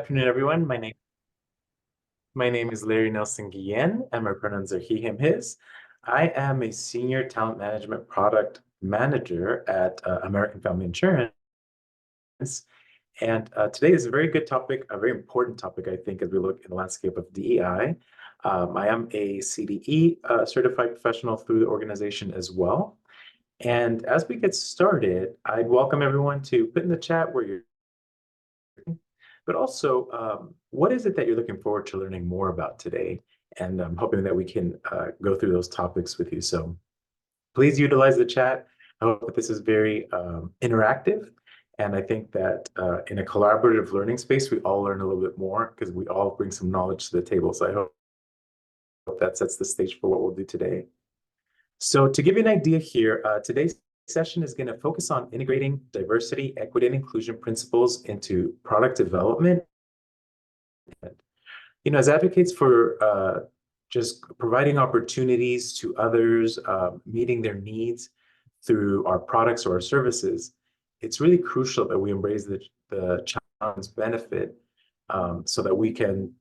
afternoon, everyone. My name is Larry Nelson Guillen, and my pronouns are he, him, his. I am a senior talent management product manager at American Family Insurance. And today is a very good topic, a very important topic, I think, as we look in the landscape of DEI. I am a CDE certified professional through the organization as well. And as we get started, I'd welcome everyone to put in the chat where you're, but also what is it that you're looking forward to learning more about today? And I'm hoping that we can go through those topics with you. So please utilize the chat. I hope that this is very interactive. And I think that in a collaborative learning space, we all learn a little bit more because we all bring some knowledge to the table. So I hope that sets the stage for what we'll do today. So to give you an idea here, today's session is going to focus on integrating diversity, equity, and inclusion principles into product development. As advocates for just providing opportunities to others, meeting their needs through our products or our services, it's really crucial that we embrace the challenge benefit so that we can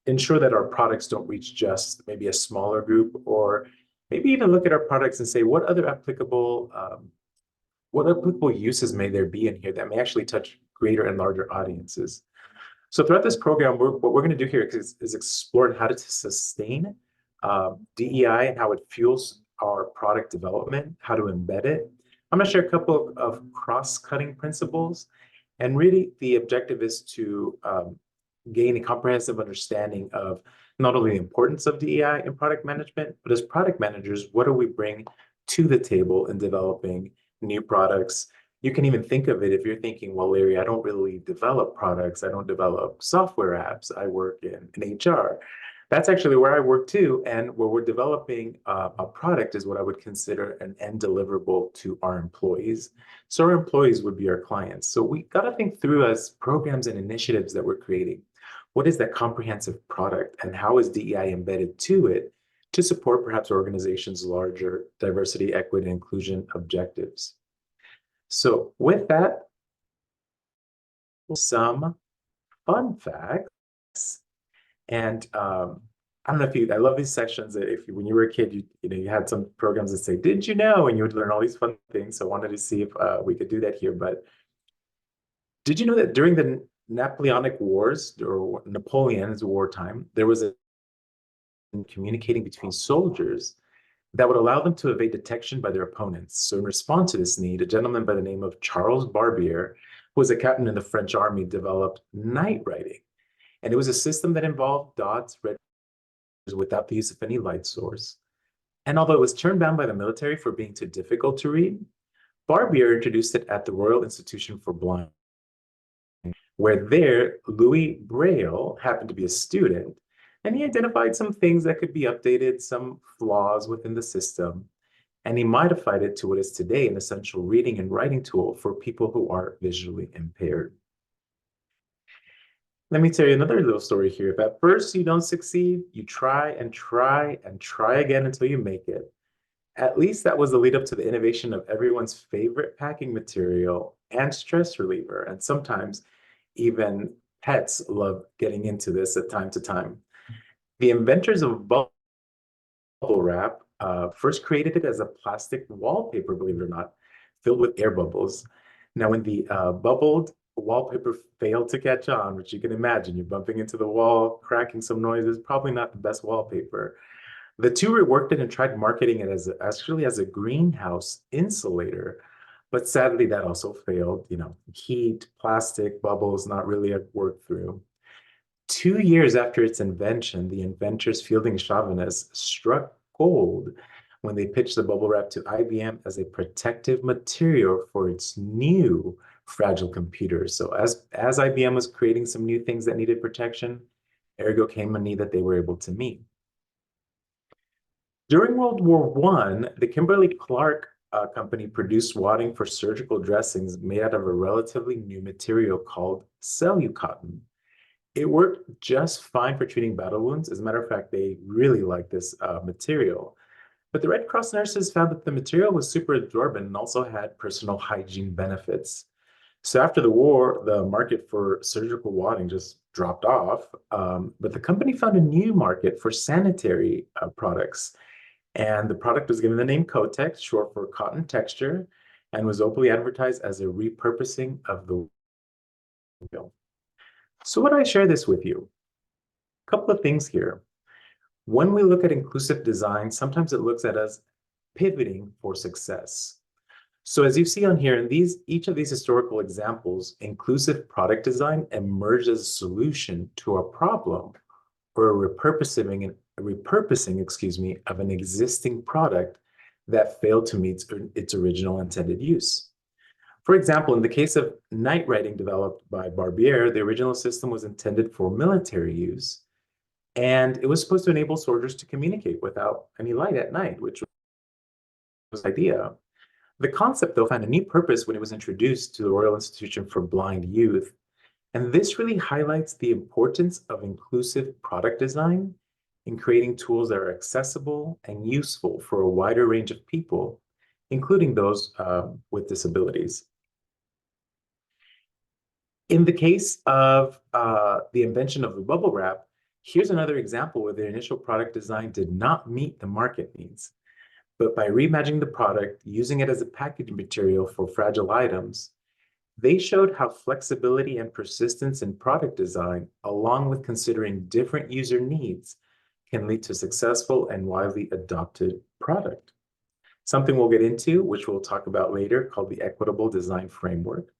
ensure that our products don't reach just maybe a smaller group, or maybe even look at our products and say, what applicable uses may there be in here that may actually touch greater and larger audiences? So throughout this program, what we're going to do here is explore how to sustain DEI and how it fuels our product development, how to embed it. I'm going to share a couple of cross-cutting principles. And really, the objective is to gain a comprehensive understanding of not only the importance of DEI in product management, but as product managers, what do we bring to the table in developing new products? You can even think of it if you're thinking, well, Larry, I don't really develop products. I don't develop software apps. I work in HR. That's actually where I work too. And where we're developing a product is what I would consider an end deliverable to our employees. So our employees would be our clients. So we got to think through, as programs and initiatives that we're creating, what is that comprehensive product and how is DEI embedded to it to support perhaps our organization's larger diversity, equity, and inclusion objectives? So with that, some fun facts. And I don't know I love these sessions. When you were a kid, you had some programs that say, did you know? And you would learn all these fun things. So I wanted to see if we could do that here. But did you know that during the Napoleonic Wars, or Napoleon's wartime, there was a communicating between soldiers that would allow them to evade detection by their opponents. So in response to this need, a gentleman by the name of Charles Barbier, who was a captain in the French army, developed night writing. And it was a system that involved dots, red without the use of any light source. And although it was turned down by the military for being too difficult to read, Barbier introduced it at the Royal Institution for Blind, where there, Louis Braille happened to be a student, and he identified some things that could be updated, some flaws within the system, and he modified it to what is today an essential reading and writing tool for people who are visually impaired. Let me tell you another little story here. If at first you don't succeed, you try and try and try again until you make it. At least that was the lead up to the innovation of everyone's favorite packing material and stress reliever. And sometimes even pets love getting into this at time to time. The inventors of bubble wrap first created it as a plastic wallpaper, believe it or not, filled with air bubbles. Now, when the bubbled wallpaper failed to catch on, which you can imagine, you're bumping into the wall, cracking some noises, probably not the best wallpaper. The two reworked it and tried marketing it actually as a greenhouse insulator, but sadly that also failed. Heat, plastic, bubbles, not really a work through. 2 years after its invention, the inventors Fielding Chavannes struck gold when they pitched the bubble wrap to IBM as a protective material for its new fragile computers. So as IBM was creating some new things that needed protection, ergo came a need that they were able to meet. During World War I, the Kimberly-Clark company produced wadding for surgical dressings made out of a relatively new material called cellucotton. It worked just fine for treating battle wounds. As a matter of fact, they really liked this material. But the Red Cross nurses found that the material was super absorbent and also had personal hygiene benefits. So after the war, the market for surgical wadding just dropped off. But the company found a new market for sanitary products. And the product was given the name Kotex, short for cotton texture, and was openly advertised as a repurposing of the wheel. So why do I share this with you? A couple of things here. When we look at inclusive design, sometimes it looks at us pivoting for success. So as you see on here, in each of these historical examples, inclusive product design emerged as a solution to a problem or a repurposing, of an existing product that failed to meet its original intended use. For example, in the case of night riding developed by Barbier, the original system was intended for military use, and it was supposed to enable soldiers to communicate without any light at night, which was the idea. The concept, though, found a new purpose when it was introduced to the Royal Institution for Blind Youth. And this really highlights the importance of inclusive product design in creating tools that are accessible and useful for a wider range of people, including those with disabilities. In the case of the invention of the bubble wrap, here's another example where the initial product design did not meet the market needs. But by reimagining the product, using it as a packaging material for fragile items, they showed how flexibility and persistence in product design, along with considering different user needs, can lead to successful and widely adopted product. Something we'll get into, which we'll talk about later, called the Equitable Design Framework.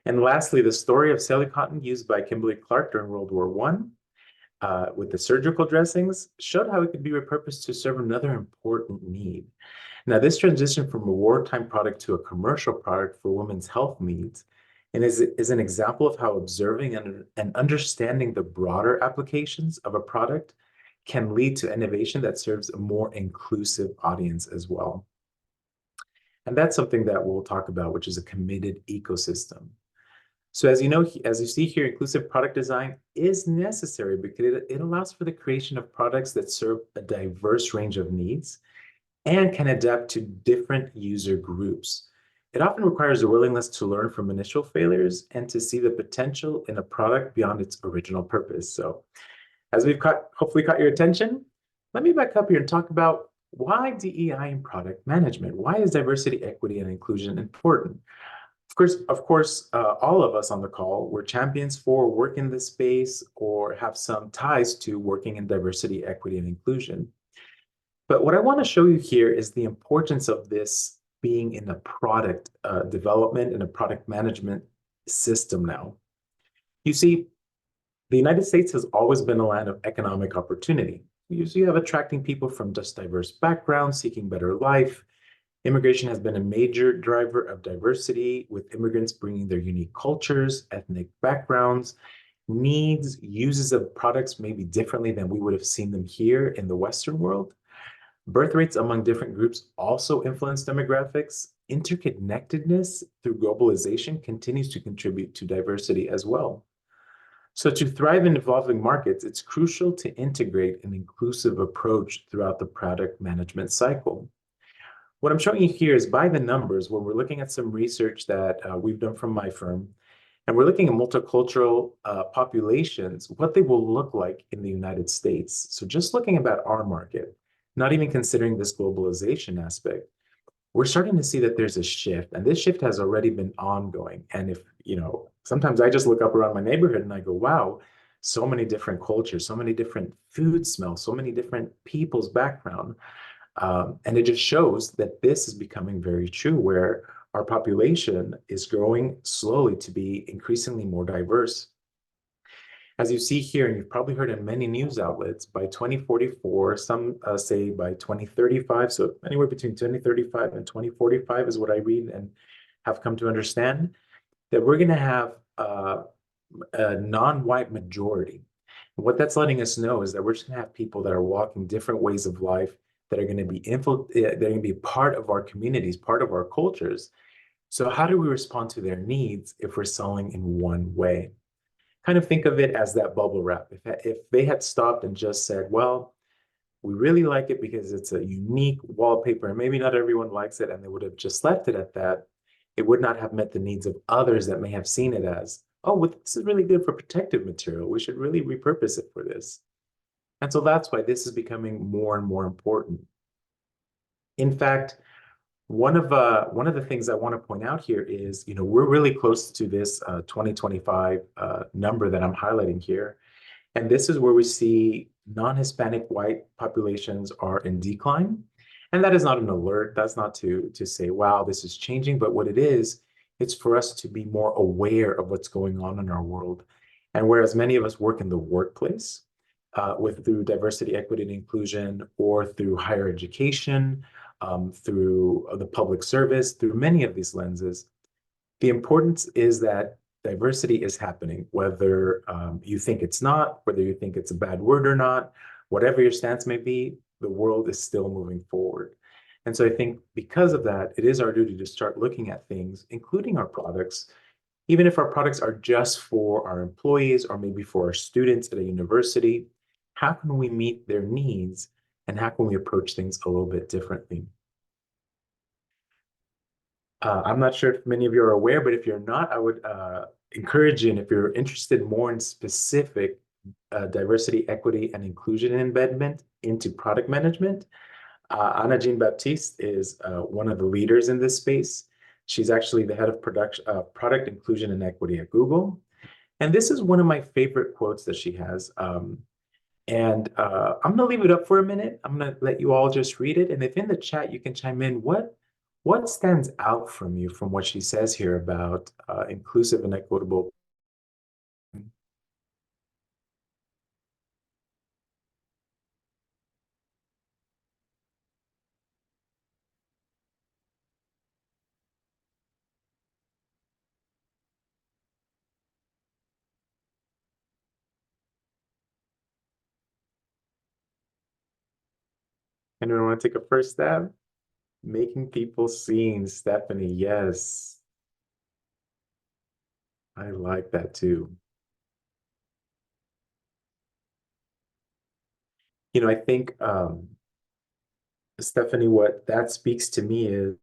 And lastly, the story of sailor cotton used by Kimberly-Clark during World War I with the surgical dressings showed how it could be repurposed to serve another important need. Now, this transition from a wartime product to a commercial product for women's health needs and is an example of how observing and understanding the broader applications of a product can lead to innovation that serves a more inclusive audience as well. And that's something that we'll talk about, which is a committed ecosystem. So as you know, as you see here, inclusive product design is necessary because it allows for the creation of products that serve a diverse range of needs and can adapt to different user groups. It often requires a willingness to learn from initial failures and to see the potential in a product beyond its original purpose. So as we've hopefully caught your attention, let me back up here and talk about why DEI in product management. Why is diversity, equity, and inclusion important? Of course, all of us on the call, we're champions for work in this space or have some ties to working in diversity, equity, and inclusion. But what I want to show you here is the importance of this being in a product development and a product management system now. You see, the United States has always been a land of economic opportunity. You have attracting people from just diverse backgrounds, seeking better life. Immigration has been a major driver of diversity, with immigrants bringing their unique cultures, ethnic backgrounds, needs, uses of products maybe differently than we would have seen them here in the Western world. Birth rates among different groups also influence demographics. Interconnectedness through globalization continues to contribute to diversity as well. So to thrive in evolving markets, it's crucial to integrate an inclusive approach throughout the product management cycle. What I'm showing you here is by the numbers, when we're looking at some research that we've done from my firm, and we're looking at multicultural populations, what they will look like in the United States. So just looking about our market, not even considering this globalization aspect, we're starting to see that there's a shift, and this shift has already been ongoing. And if, sometimes I just look up around my neighborhood and I go, wow, so many different cultures, so many different food smells, so many different people's background. And it just shows that this is becoming very true, where our population is growing slowly to be increasingly more diverse. As you see here, and you've probably heard in many news outlets, by 2044, some say by 2035, so anywhere between 2035 and 2045 is what I read and have come to understand, that we're going to have a non-white majority. And what that's letting us know is that we're just going to have people that are walking different ways of life, that are going to be they're going to be part of our communities, part of our cultures. So how do we respond to their needs if we're selling in one way? Kind of think of it as that bubble wrap. If they had stopped and just said, well, we really like it because it's a unique wallpaper and maybe not everyone likes it, and they would have just left it at that, It would not have met the needs of others that may have seen it as, oh, well, this is really good for protective material. We should really repurpose it for this. And so that's why this is becoming more and more important. In fact, one of the things I want to point out here is, we're really close to this 2025 number that I'm highlighting here. And this is where we see non-Hispanic white populations are in decline. And that is not an alert. That's not to say, wow, this is changing. But what it is, it's for us to be more aware of what's going on in our world. And whereas many of us work in the workplace with through diversity, equity, and inclusion, or through higher education, through the public service, through many of these lenses, the importance is that diversity is happening, whether you think it's not, whether you think it's a bad word or not, whatever your stance may be, the world is still moving forward. And so I think because of that, it is our duty to start looking at things, including our products, even if our products are just for our employees or maybe for our students at a university, how can we meet their needs and how can we approach things a little bit differently? I'm not sure if many of you are aware, but if you're not, I would encourage you, and if you're interested more in specific diversity, equity, and inclusion embedment into product management, Ana Jean Baptiste is one of the leaders in this space. She's actually the head of product inclusion and equity at Google. And this is one of my favorite quotes that she has. I'm going to leave it up for a minute. I'm going to let you all just read it. And if in the chat you can chime in, what stands out from you from what she says here about inclusive and equitable? Anyone want to take a first stab? Making people seen, Stephanie. Yes, I like that too. I think, Stephanie, what that speaks to me is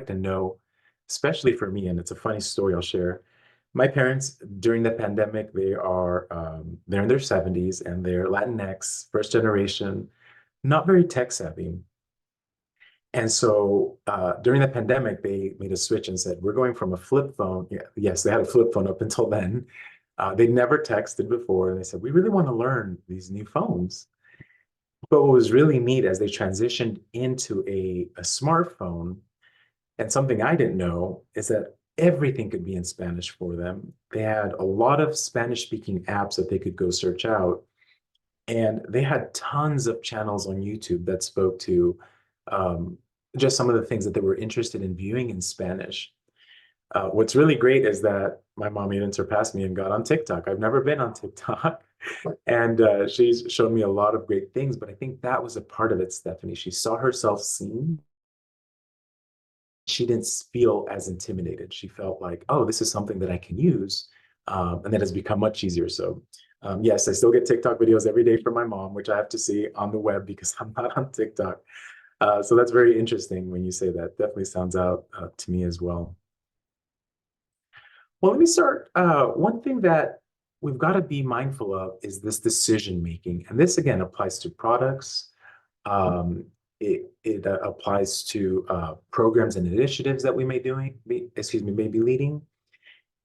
to know, especially for me, and it's a funny story I'll share. My parents, during the pandemic, they're in their 70s and they're Latinx, first generation, not very tech savvy. And so during the pandemic, they made a switch and said, we're going from a flip phone. Yeah, yes, they had a flip phone up until then. They'd never texted before. And they said, we really want to learn these new phones. But what was really neat as they transitioned into a smartphone, and something I didn't know is that everything could be in Spanish for them. They had a lot of Spanish speaking apps that they could go search out. And they had tons of channels on YouTube that spoke to um, just some of the things that they were interested in viewing in Spanish. What's really great is that my mom even surpassed me and got on TikTok. I've never been on TikTok. And she's shown me a lot of great things, but I think that was a part of it, Stephanie. She saw herself seen. She didn't feel as intimidated. She felt like, oh, this is something that I can use. And that has become much easier. So, yes, I still get TikTok videos every day from my mom, which I have to see on the web because I'm not on TikTok. So that's very interesting when you say that. Definitely sounds out to me as well. Well, let me start. One thing that we've got to be mindful of is this decision making. And this, again, applies to products. Um, it applies to programs and initiatives that we may be leading.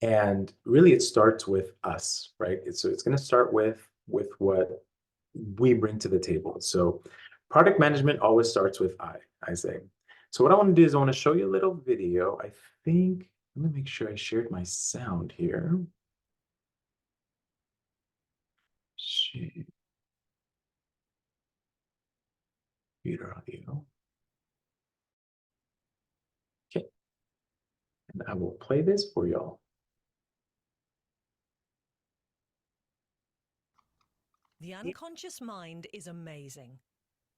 And really, it starts with us, right? So it's going to start with what we bring to the table. So product management always starts with I say. So what I want to do is I want to show you a little video. I think, let me make sure I shared my sound here. Share computer audio. Okay, and I will play this for y'all. The unconscious mind is amazing.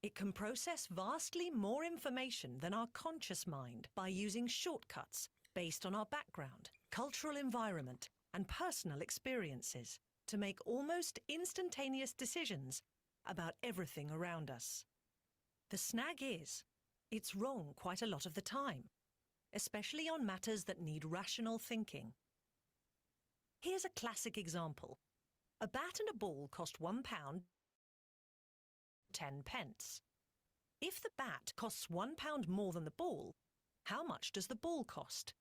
It can process vastly more information than our conscious mind by using shortcuts based on our background, cultural environment, and personal experiences to make almost instantaneous decisions about everything around us. The snag is, it's wrong quite a lot of the time. especially on matters that need rational thinking. Here's a classic example. A bat and a ball cost £1, 10 pence. If the bat costs £1 more than the ball, how much does the ball cost?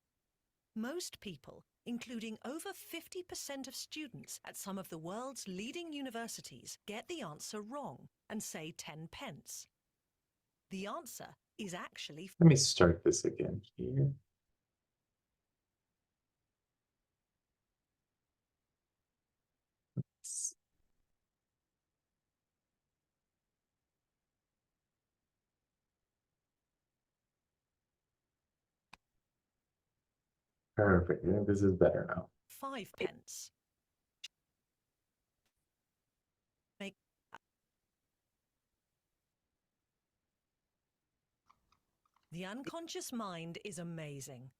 Most people, including over 50% of students at some of the world's leading universities, get the answer wrong and say 10 pence. The answer is actually... Let me start this again here. Perfect. I think this is better now. 5 pence. The unconscious mind is amazing.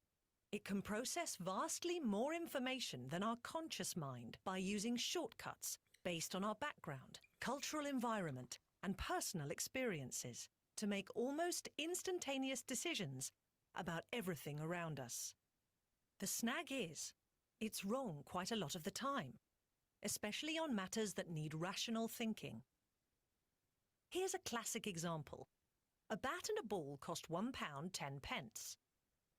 It can process vastly more information than our conscious mind by using shortcuts based on our background, cultural environment, and personal experiences to make almost instantaneous decisions about everything around us. The snag is, it's wrong quite a lot of the time, especially on matters that need rational thinking. Here's a classic example. A bat and a ball cost £1, 10 pence.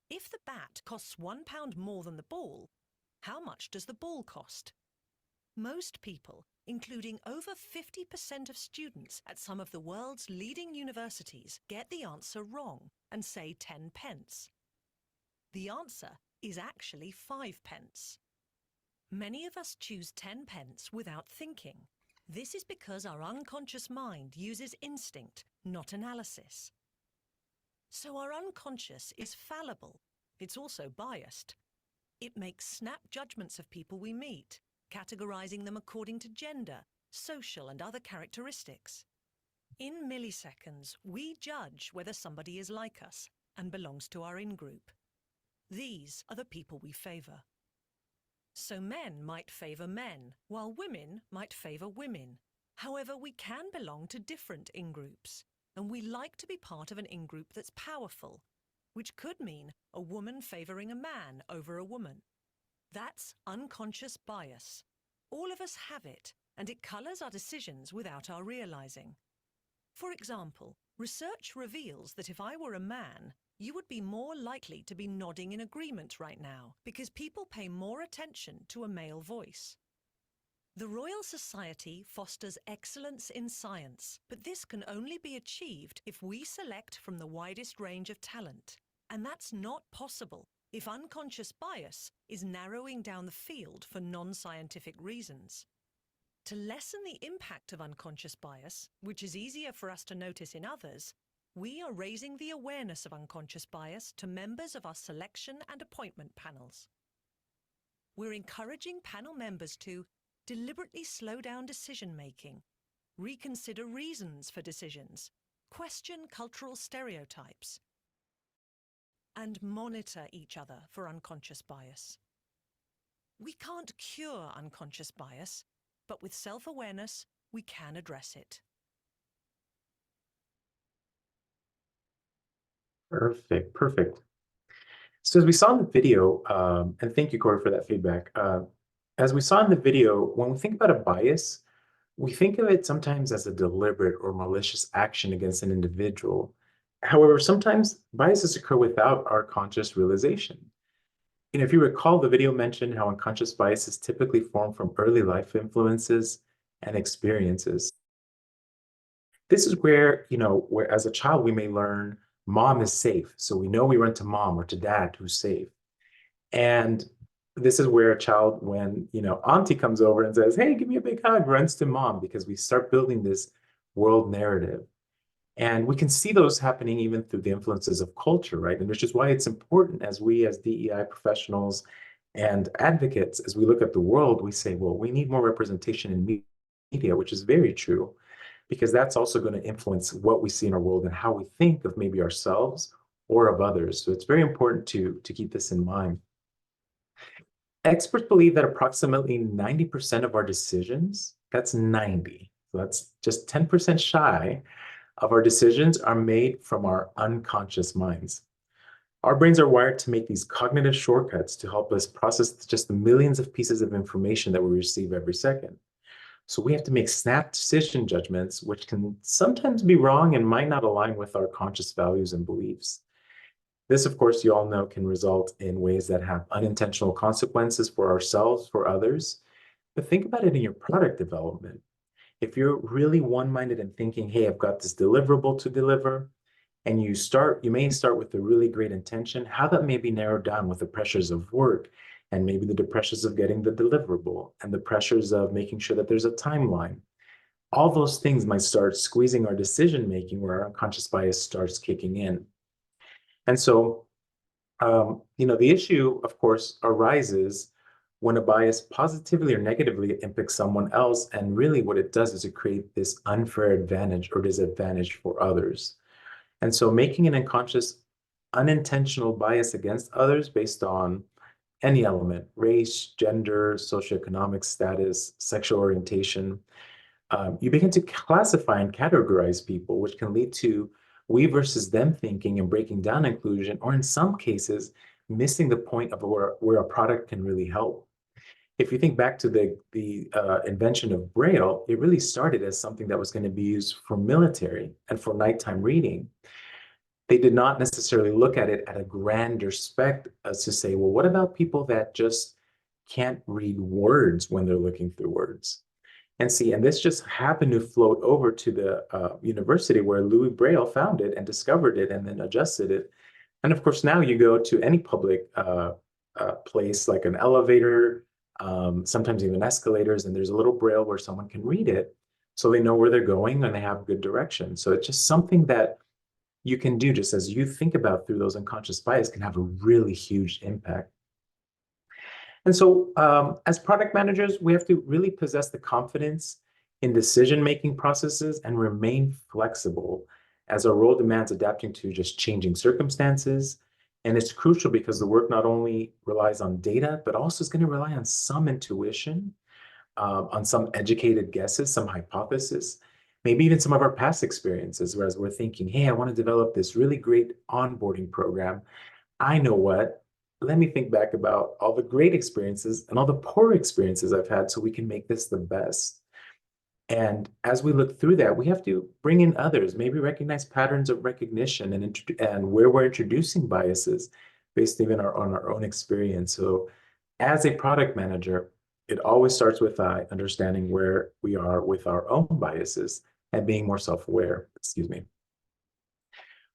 If the bat costs £1 more than the ball, how much does the ball cost? Most people, including over 50% of students at some of the world's leading universities, get the answer wrong and say 10 pence. The answer is actually 5 pence. Many of us choose 10 pence without thinking. This is because our unconscious mind uses instinct, not analysis. So our unconscious is fallible. It's also biased. It makes snap judgments of people we meet, categorizing them according to gender, social and other characteristics. In milliseconds, we judge whether somebody is like us and belongs to our in-group. These are the people we favor. So men might favor men, while women might favor women. However, we can belong to different in-groups, and we like to be part of an in-group that's powerful, which could mean a woman favoring a man over a woman. That's unconscious bias. All of us have it, and it colors our decisions without our realizing. For example, research reveals that if I were a man, you would be more likely to be nodding in agreement right now, because people pay more attention to a male voice. The Royal Society fosters excellence in science, but this can only be achieved if we select from the widest range of talent. And that's not possible if unconscious bias is narrowing down the field for non-scientific reasons. To lessen the impact of unconscious bias, which is easier for us to notice in others, we are raising the awareness of unconscious bias to members of our selection and appointment panels. We're encouraging panel members to deliberately slow down decision-making, reconsider reasons for decisions, question cultural stereotypes, and monitor each other for unconscious bias. We can't cure unconscious bias, but with self-awareness, we can address it. Perfect, perfect. So as we saw in the video, and thank you, Corey, for that feedback. As we saw in the video, when we think about a bias, we think of it sometimes as a deliberate or malicious action against an individual. However, sometimes biases occur without our conscious realization. If you recall, the video mentioned how unconscious biases typically form from early life influences and experiences. This is where, where as a child, we may learn mom is safe. So we know we run to mom or to dad who's safe. And this is where a child, when, auntie comes over and says, hey, give me a big hug, runs to mom, because we start building this world narrative. And we can see those happening even through the influences of culture, right? And which is why it's important as we, as DEI professionals and advocates, as we look at the world, we say, well, we need more representation in media, which is very true, because that's also going to influence what we see in our world and how we think of maybe ourselves or of others. So it's very important to keep this in mind. Experts believe that approximately 90% of our decisions, that's 90, so that's just 10% shy of our decisions, are made from our unconscious minds. Our brains are wired to make these cognitive shortcuts to help us process just the millions of pieces of information that we receive every second. So we have to make snap decision judgments, which can sometimes be wrong and might not align with our conscious values and beliefs. This, of course, you all know can result in ways that have unintentional consequences for ourselves, for others. But think about it in your product development. If you're really one-minded and thinking, hey, I've got this deliverable to deliver, and you may start with a really great intention, how that may be narrowed down with the pressures of work and maybe the pressures of getting the deliverable and the pressures of making sure that there's a timeline. All those things might start squeezing our decision making where our unconscious bias starts kicking in. And so, the issue, of course, arises when a bias positively or negatively impacts someone else. And really what it does is it create this unfair advantage or disadvantage for others. And so making an unconscious, unintentional bias against others based on any element, race, gender, socioeconomic status, sexual orientation, you begin to classify and categorize people, which can lead to we versus them thinking and breaking down inclusion, or in some cases, missing the point of where a product can really help. If you think back to the invention of Braille, it really started as something that was going to be used for military and for nighttime reading. They did not necessarily look at it at a grander spec as to say, well, what about people that just can't read words when they're looking through words? And this just happened to float over to the university where Louis Braille found it and discovered it and then adjusted it. And of course, now you go to any public place like an elevator, sometimes even escalators, and there's a little Braille where someone can read it so they know where they're going and they have good direction. So it's just something that you can do just as you think about through those unconscious bias can have a really huge impact. And so, as product managers, we have to really possess the confidence in decision-making processes and remain flexible as our role demands adapting to just changing circumstances. And it's crucial because the work not only relies on data, but also is going to rely on some intuition, on some educated guesses, some hypothesis, maybe even some of our past experiences, whereas we're thinking, hey, I want to develop this really great onboarding program. I know what. Let me think back about all the great experiences and all the poor experiences I've had so we can make this the best. And as we look through that, we have to bring in others, maybe recognize patterns of recognition and where we're introducing biases based even on our own experience. So as a product manager, it always starts with understanding where we are with our own biases and being more self-aware. Excuse me.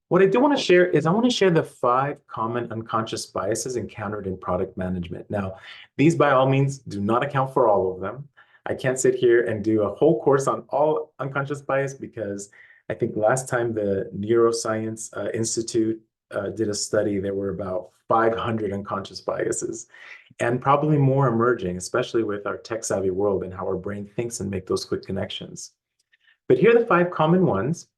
What I do want to share is I want to share the 5 common unconscious biases encountered in product management. Now, these by all means do not account for all of them. I can't sit here and do a whole course on all unconscious bias because I think last time the Neuroscience Institute did a study, there were about 500 unconscious biases and probably more emerging, especially with our tech-savvy world and how our brain thinks and make those quick connections. But here are the 5 common ones.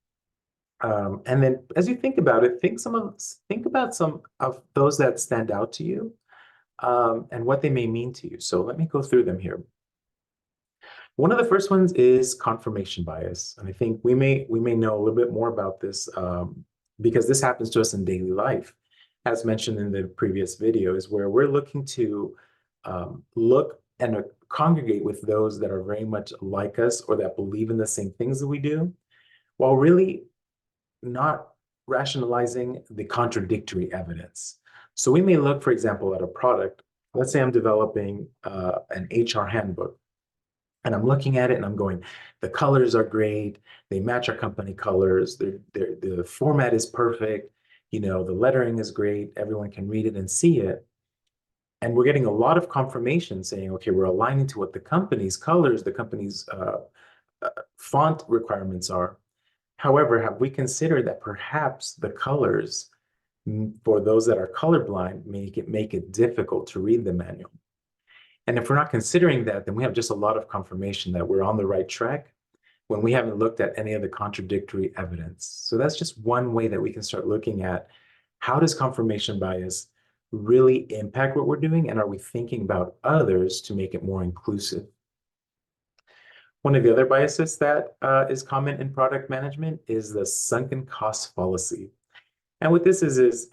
And then as you think about it, think about some of those that stand out to you, and what they may mean to you. So let me go through them here. One of the first ones is confirmation bias. And I think we may know a little bit more about this because this happens to us in daily life. As mentioned in the previous video, is where we're looking to look and congregate with those that are very much like us or that believe in the same things that we do, while really not rationalizing the contradictory evidence. So we may look, for example, at a product. Let's say I'm developing an HR handbook, and I'm looking at it and I'm going, the colors are great. They match our company colors. The format is perfect. The lettering is great. Everyone can read it and see it. And we're getting a lot of confirmation saying, okay, we're aligning to what the company's colors, the company's font requirements are. However, have we considered that perhaps the colors for those that are colorblind make it difficult to read the manual? And if we're not considering that, then we have just a lot of confirmation that we're on the right track when we haven't looked at any of the contradictory evidence. So that's just one way that we can start looking at how does confirmation bias really impact what we're doing, and are we thinking about others to make it more inclusive? One of the other biases that is common in product management is the sunken cost fallacy. And what this is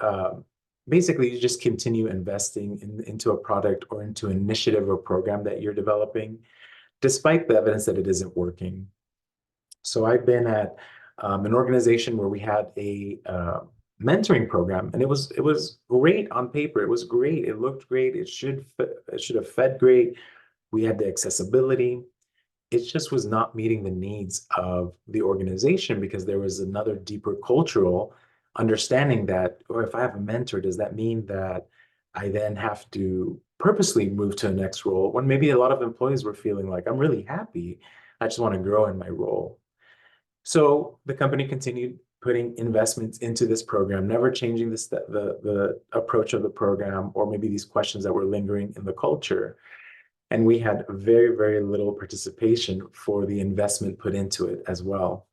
basically you just continue investing into a product or into an initiative or program that you're developing, despite the evidence that it isn't working. So I've been at an organization where we had a mentoring program, and it was great on paper. It was great. It looked great. It should have fed great. We had the accessibility. It just was not meeting the needs of the organization because there was another deeper cultural understanding that, or if I have a mentor, does that mean that I then have to purposely move to the next role when maybe a lot of employees were feeling like I'm really happy. I just want to grow in my role. So the company continued putting investments into this program, never changing the approach of the program or maybe these questions that were lingering in the culture. And we had very, very little participation for the investment put into it as well.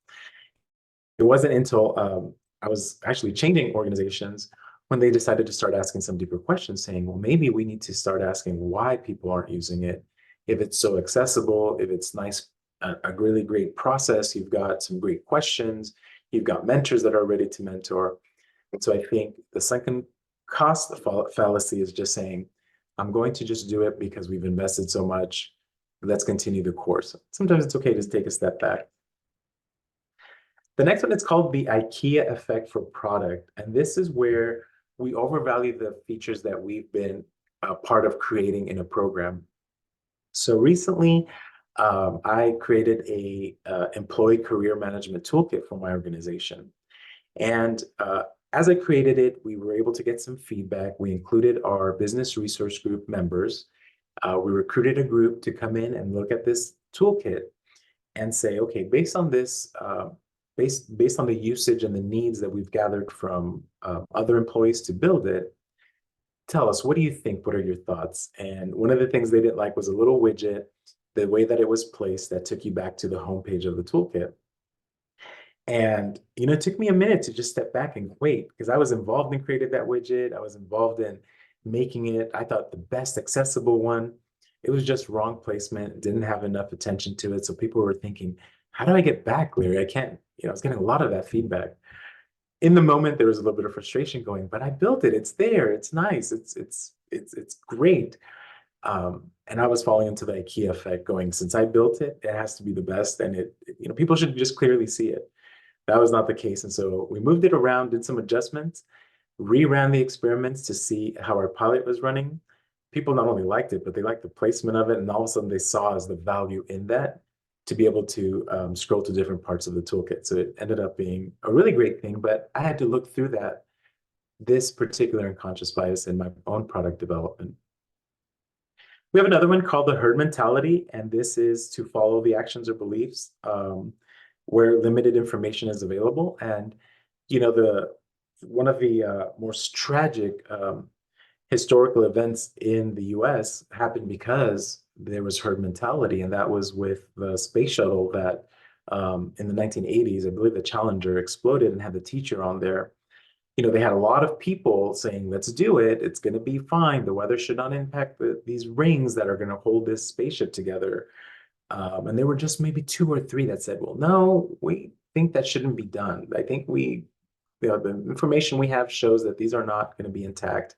It wasn't until I was actually changing organizations when they decided to start asking some deeper questions, saying, well, maybe we need to start asking why people aren't using it. If it's so accessible, if it's nice, a really great process, you've got some great questions, you've got mentors that are ready to mentor. And so I think the second cost fallacy is just saying, I'm going to just do it because we've invested so much. Let's continue the course. Sometimes it's okay to take a step back. The next one is called the IKEA effect for product. And this is where we overvalue the features that we've been a part of creating in a program. So recently, I created a employee career management toolkit for my organization. And as I created it, we were able to get some feedback. We included our business resource group members. We recruited a group to come in and look at this toolkit and say, okay, based on this, based on the usage and the needs that we've gathered from other employees to build it, tell us, what do you think? What are your thoughts? And one of the things they didn't like was a little widget, the way that it was placed that took you back to the homepage of the toolkit. And, it took me a minute to just step back and wait, because I was involved in creating that widget. I was involved in making it, I thought, the best accessible one. It was just wrong placement, didn't have enough attention to it. So people were thinking, how do I get back, Larry? I can't, I was getting a lot of that feedback. In the moment, there was a little bit of frustration going, but I built it. It's there. It's nice. It's great. And I was falling into the IKEA effect going, since I built it, it has to be the best. And people should just clearly see it. That was not the case. And so we moved it around, did some adjustments, reran the experiments to see how our pilot was running. People not only liked it, but they liked the placement of it. And all of a sudden they saw as the value in that to be able to scroll to different parts of the toolkit. So it ended up being a really great thing, but I had to look through this particular unconscious bias in my own product development. We have another one called the herd mentality, and this is to follow the actions or beliefs where limited information is available. And one of the most tragic historical events in the US happened because there was herd mentality, and that was with the space shuttle that in the 1980s, I believe the Challenger exploded and had the teacher on there. They had a lot of people saying, let's do it. It's going to be fine. The weather should not impact these rings that are going to hold this spaceship together. And there were just maybe two or three that said, well, no, we think that shouldn't be done. I think the information we have shows that these are not going to be intact.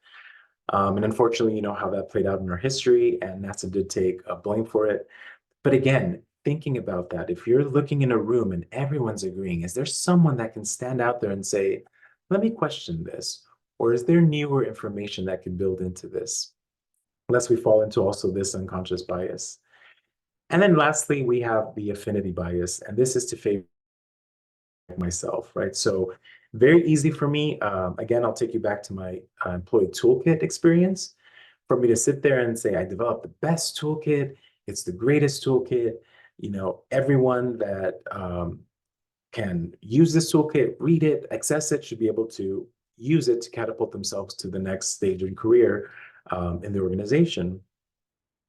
And unfortunately, you know how that played out in our history, and NASA did take blame for it. But again, thinking about that, if you're looking in a room and everyone's agreeing, is there someone that can stand out there and say, let me question this? Or is there newer information that can build into this? Unless we fall into also this unconscious bias. And then lastly, we have the affinity bias, and this is to favor myself, right? So very easy for me. Again, I'll take you back to my employee toolkit experience. For me to sit there and say, I developed the best toolkit, it's the greatest toolkit, everyone that can use this toolkit, read it, access it, should be able to use it to catapult themselves to the next stage in career in the organization.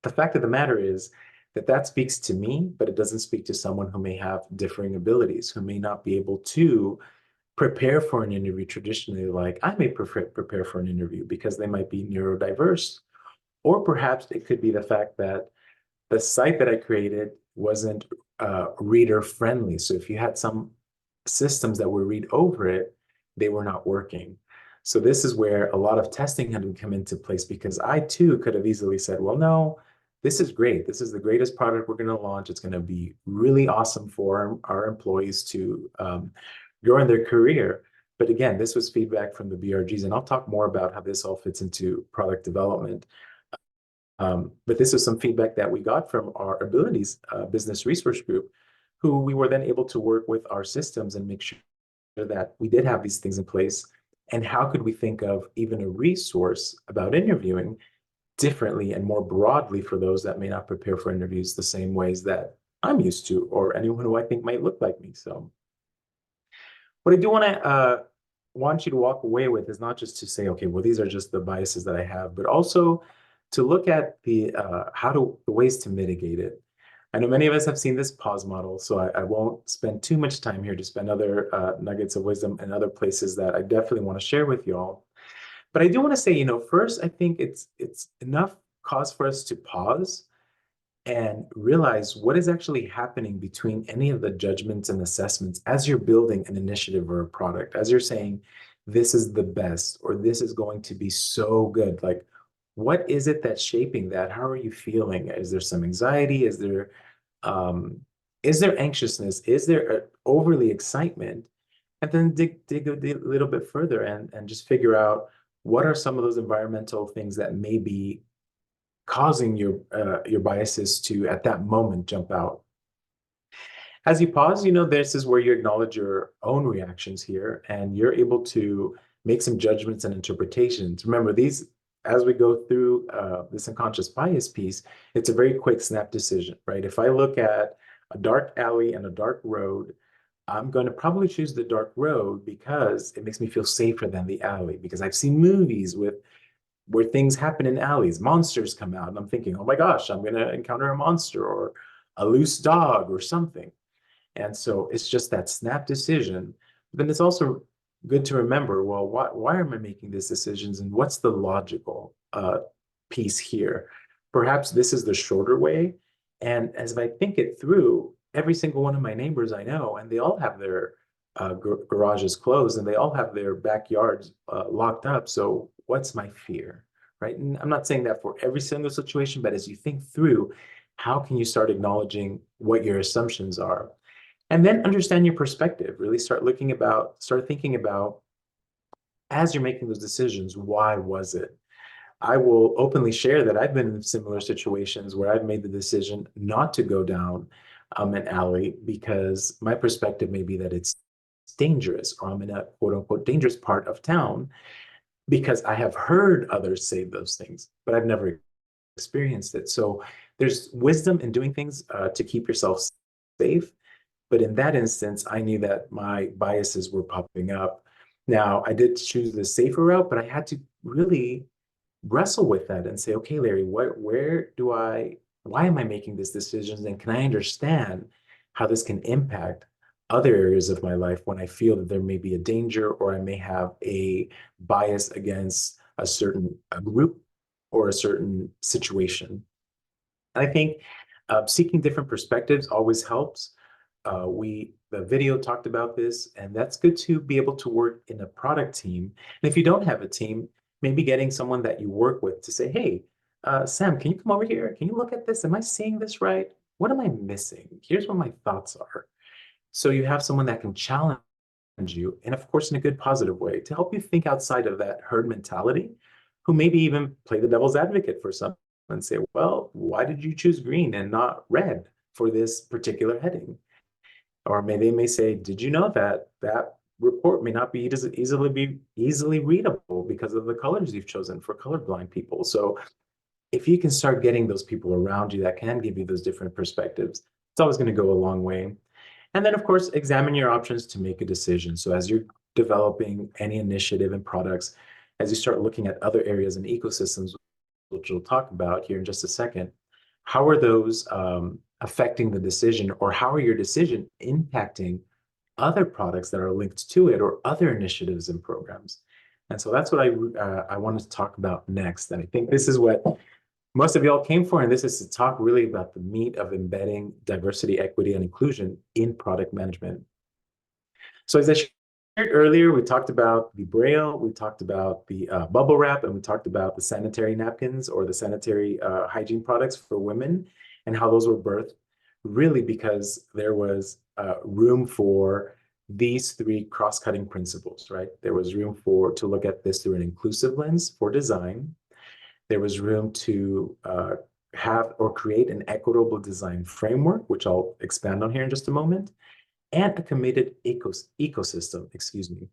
The fact of the matter is that speaks to me, but it doesn't speak to someone who may have differing abilities, who may not be able to prepare for an interview traditionally like I may prepare for an interview because they might be neurodiverse. Or perhaps it could be the fact that the site that I created wasn't reader friendly. So if you had some systems that would read over it, they were not working. So this is where a lot of testing had to come into place because I too could have easily said, well, no, this is great. This is the greatest product we're going to launch. It's going to be really awesome for our employees to grow in their career. But again, this was feedback from the BRGs, and I'll talk more about how this all fits into product development. But this is some feedback that we got from our abilities business research group, who we were then able to work with our systems and make sure that we did have these things in place. And how could we think of even a resource about interviewing differently and more broadly for those that may not prepare for interviews the same ways that I'm used to, or anyone who I think might look like me. So what I do want you to walk away with is not just to say, okay, well, these are just the biases that I have, but also to look at the ways to mitigate it. I know many of us have seen this pause model, so I won't spend too much time here to spend other nuggets of wisdom and other places that I definitely want to share with y'all. But I do want to say, first, I think it's enough cause for us to pause and realize what is actually happening between any of the judgments and assessments as you're building an initiative or a product, as you're saying, this is the best, or this is going to be so good. Like, what is it that's shaping that? How are you feeling? Is there some anxiety? Um, is there anxiousness? Is there overly excitement? And then dig a little bit further and just figure out what are some of those environmental things that may be causing your biases to at that moment jump out. As you pause, this is where you acknowledge your own reactions here, and you're able to make some judgments and interpretations. Remember, these, as we go through this unconscious bias piece, it's a very quick snap decision, right? If I look at a dark alley and a dark road, I'm going to probably choose the dark road because it makes me feel safer than the alley, because I've seen movies where things happen in alleys, monsters come out, and I'm thinking, oh my gosh, I'm going to encounter a monster or a loose dog or something. And so it's just that snap decision. But then it's also good to remember, well, why am I making these decisions, and what's the logical piece here? Perhaps this is the shorter way. And as I think it through, every single one of my neighbors I know, and they all have their garages closed, and they all have their backyards locked up. So what's my fear, right? And I'm not saying that for every single situation, but as you think through, how can you start acknowledging what your assumptions are? And then understand your perspective. Really start thinking about, as you're making those decisions, why was it? I will openly share that I've been in similar situations where I've made the decision not to go down an alley because my perspective may be that it's dangerous, or I'm in a quote unquote dangerous part of town, because I have heard others say those things, but I've never experienced it. So there's wisdom in doing things to keep yourself safe. But in that instance, I knew that my biases were popping up. Now, I did choose the safer route, but I had to really wrestle with that and say, okay, Larry, why am I making these decisions? And can I understand how this can impact other areas of my life when I feel that there may be a danger, or I may have a bias against a group or a certain situation? I think seeking different perspectives always helps. The video talked about this, and that's good to be able to work in a product team. And if you don't have a team, maybe getting someone that you work with to say, hey, Sam, can you come over here? Can you look at this? Am I seeing this right? What am I missing? Here's what my thoughts are. So you have someone that can challenge you, and of course, in a good, positive way, to help you think outside of that herd mentality, who maybe even play the devil's advocate for some and say, well, why did you choose green and not red for this particular heading? Or they may say, did you know that that report may not be easily readable because of the colors you've chosen for colorblind people? So if you can start getting those people around you that can give you those different perspectives, it's always going to go a long way. And then, of course, examine your options to make a decision. So as you're developing any initiative and products, as you start looking at other areas and ecosystems, which we'll talk about here in just a second, how are those affecting the decision, or how are your decision impacting other products that are linked to it, or other initiatives and programs? And so that's what I wanted to talk about next. And I think this is what most of y'all came for, and this is to talk really about the meat of embedding diversity, equity, and inclusion in product management. So as I Earlier, we talked about the braille, we talked about the bubble wrap, and we talked about the sanitary napkins or the sanitary hygiene products for women and how those were birthed really because there was room for these three cross-cutting principles, right? There was room to look at this through an inclusive lens for design. There was room to have or create an equitable design framework, which I'll expand on here in just a moment, and a committed ecosystem, excuse me.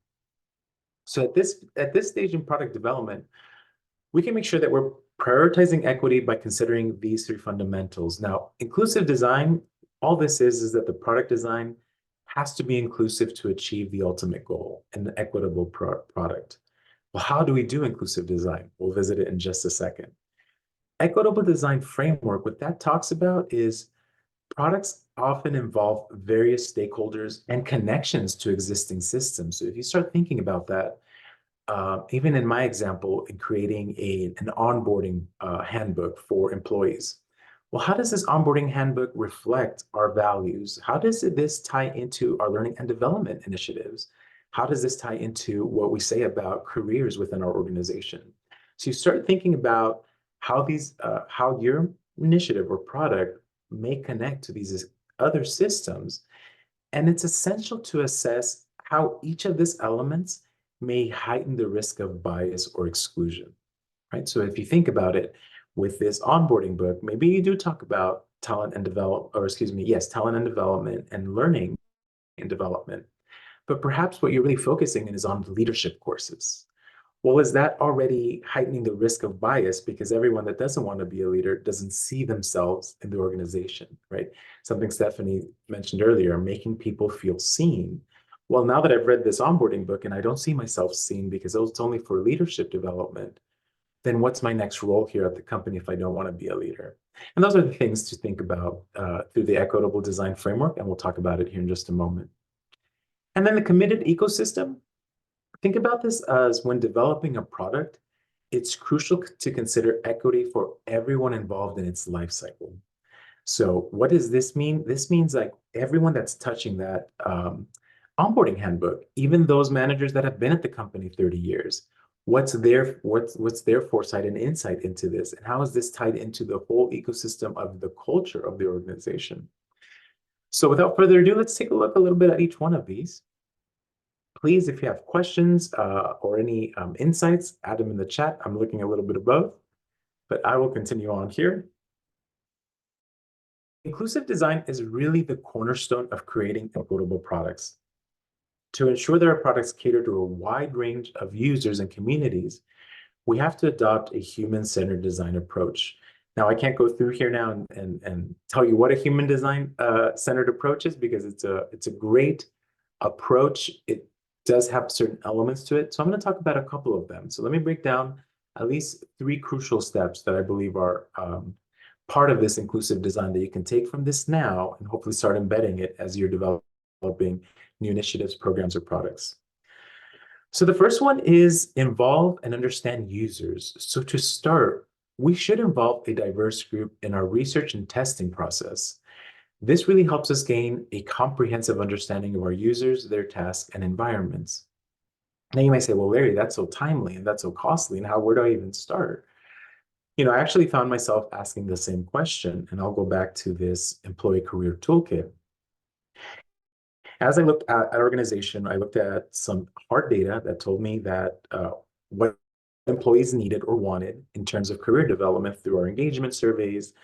So at this stage in product development, we can make sure that we're prioritizing equity by considering these three fundamentals. Now, inclusive design, all this is that the product design has to be inclusive to achieve the ultimate goal, an equitable product. Well, how do we do inclusive design? We'll visit it in just a second. Equitable design framework, what that talks about is products often involve various stakeholders and connections to existing systems. So if you start thinking about that, even in my example, in creating an onboarding handbook for employees. Well, how does this onboarding handbook reflect our values? How does this tie into our learning and development initiatives? How does this tie into what we say about careers within our organization? So you start thinking about how your initiative or product may connect to these other systems. And it's essential to assess how each of these elements may heighten the risk of bias or exclusion, right? So if you think about it with this onboarding book, maybe you do talk about talent and develop, or excuse me, yes, talent and development and learning and development. But perhaps what you're really focusing in is on leadership courses. Well, is that already heightening the risk of bias because everyone that doesn't want to be a leader doesn't see themselves in the organization, right? Something Stephanie mentioned earlier, making people feel seen. Well, now that I've read this onboarding book and I don't see myself seen because it's only for leadership development, then what's my next role here at the company if I don't want to be a leader? And those are the things to think about through the equitable design framework, and we'll talk about it here in just a moment. And then the committed ecosystem. Think about this as when developing a product, it's crucial to consider equity for everyone involved in its life cycle. So what does this mean? This means like everyone that's touching that onboarding handbook, even those managers that have been at the company 30 years, what's their foresight and insight into this? And how is this tied into the whole ecosystem of the culture of the organization? So without further ado, let's take a look a little bit at each one of these. Please, if you have questions or any insights, add them in the chat. I'm looking a little bit above, but I will continue on here. Inclusive design is really the cornerstone of creating equitable products. To ensure that our products cater to a wide range of users and communities, we have to adopt a human-centered design approach. Now, I can't go through here now and tell you what a human design centered approach is because it's a great approach. It does have certain elements to it. So I'm going to talk about a couple of them. So let me break down at least three crucial steps that I believe are part of this inclusive design that you can take from this now and hopefully start embedding it as you're developing new initiatives, programs, or products. So the first one is involve and understand users. So to start, we should involve a diverse group in our research and testing process. This really helps us gain a comprehensive understanding of our users, their tasks, and environments. Now you might say, well, Larry, that's so timely and that's so costly. And where do I even start? I actually found myself asking the same question, and I'll go back to this employee career toolkit. As I looked at our organization, I looked at some hard data that told me that what employees needed or wanted in terms of career development through our engagement surveys,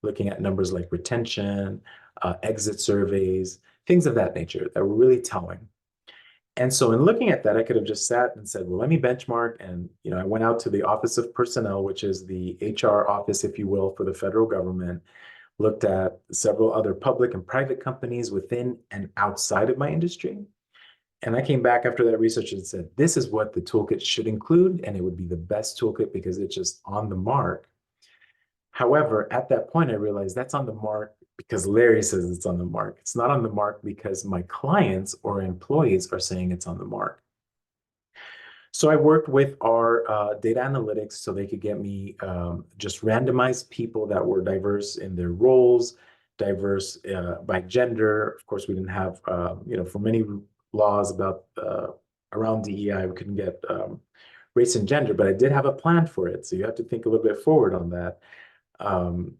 looking at numbers like retention, exit surveys, things of that nature that were really telling. And so in looking at that, I could have just sat and said, well, let me benchmark. And, I went out to the Office of Personnel, which is the HR office, if you will, for the federal government, looked at several other public and private companies within and outside of my industry. And I came back after that research and said, this is what the toolkit should include. And it would be the best toolkit because it's just on the mark. However, at that point, I realized that's on the mark because Larry says it's on the mark. It's not on the mark because my clients or employees are saying it's on the mark. So I worked with our data analytics so they could get me just randomized people that were diverse in their roles, diverse by gender. Of course, we didn't have, for many laws about around DEI. We couldn't get race and gender, but I did have a plan for it. So you have to think a little bit forward on that. Um,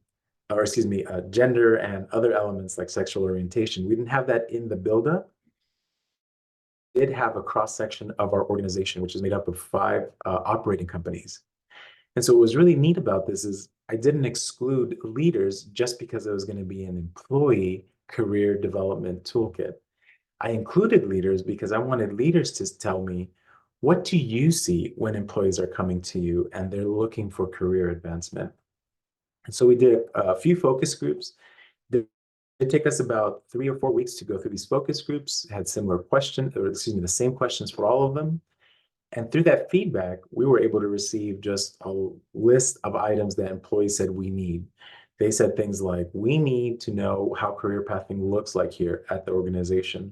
or excuse me, gender and other elements like sexual orientation. We didn't have that in the buildup. We did have a cross section of our organization, which is made up of 5 operating companies. And so what was really neat about this is I didn't exclude leaders just because it was going to be an employee career development toolkit. I included leaders because I wanted leaders to tell me, what do you see when employees are coming to you and they're looking for career advancement? And so we did a few focus groups. It took us about 3 or 4 weeks to go through these focus groups, had similar questions, or excuse me, the same questions for all of them. And through that feedback, we were able to receive just a list of items that employees said we need. They said things like, we need to know how career pathing looks like here at the organization.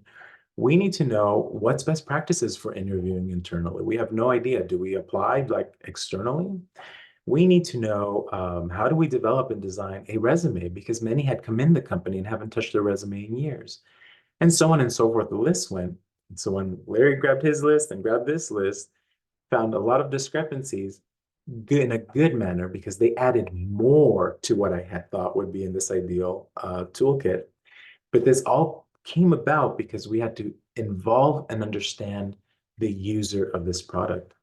We need to know what's best practices for interviewing internally. We have no idea. Do we apply like externally? We need to know how do we develop and design a resume, because many had come in the company and haven't touched their resume in years, and so on and so forth. The list went. And so when Larry grabbed his list and grabbed this list, found a lot of discrepancies in a good manner because they added more to what I had thought would be in this ideal toolkit. But this all came about because we had to involve and understand the user of this product.